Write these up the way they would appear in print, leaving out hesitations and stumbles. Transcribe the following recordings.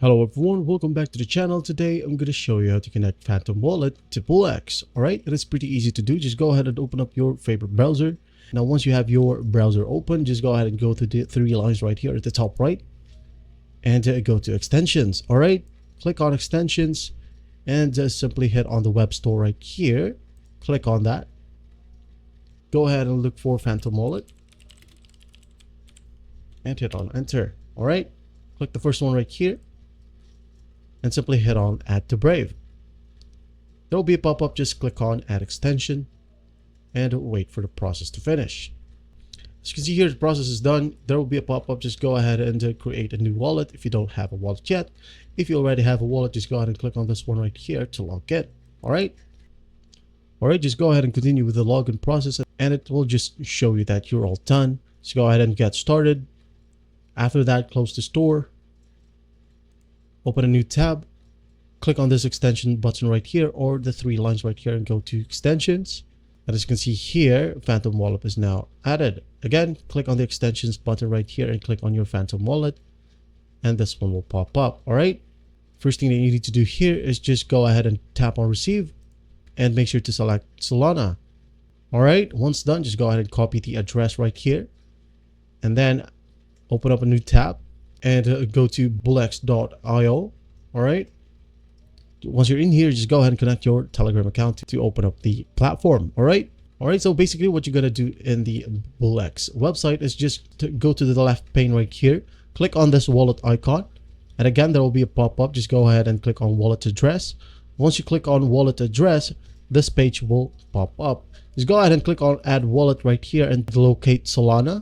Hello everyone, welcome back to the channel. Today I'm going to show you how to connect Phantom Wallet to BullX. Alright, it is pretty easy to do. Just go ahead and open up your favorite browser. Now once you have your browser open, just go ahead and go to the three lines right here at the top right. And go to extensions. Alright, click on extensions and simply hit on the web store right here. Click on that. Go ahead and look for Phantom Wallet. And hit on enter. Alright, click the first one right here. And simply hit on add to Brave. There will be a pop-up, just click on add extension and wait for the process to finish. As you can see here, the process is done. There will be a pop-up, just go ahead and create a new wallet if you don't have a wallet yet. If you already have a wallet, just go ahead and click on this one right here to log in. Alright, just go ahead and continue with the login process and it will just show you that you're all done. So go ahead and get started. After that, close the store. Open a new tab, click on this extension button right here or the three lines right here and go to extensions. And as you can see here, Phantom Wallet is now added. Again, click on the extensions button right here and click on your Phantom Wallet and this one will pop up. Alright, first thing that you need to do here is just go ahead and tap on receive and make sure to select Solana. Alright, once done, just go ahead and copy the address right here and then open up a new tab and go to BullX.io. Alright, once you're in here, just go ahead and connect your Telegram account to open up the platform. Alright, so basically what you're gonna do in the BullX website is just to go to the left pane right here, click on this wallet icon, and again there will be a pop-up. Just go ahead and click on wallet address. Once you click on wallet address, this page will pop up. Just go ahead and click on add wallet right here and locate Solana.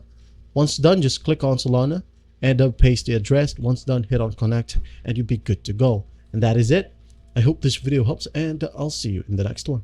Once done, just click on Solana and paste the address. Once done, hit on connect and you'll be good to go. And that is it. I hope this video helps and I'll see you in the next one.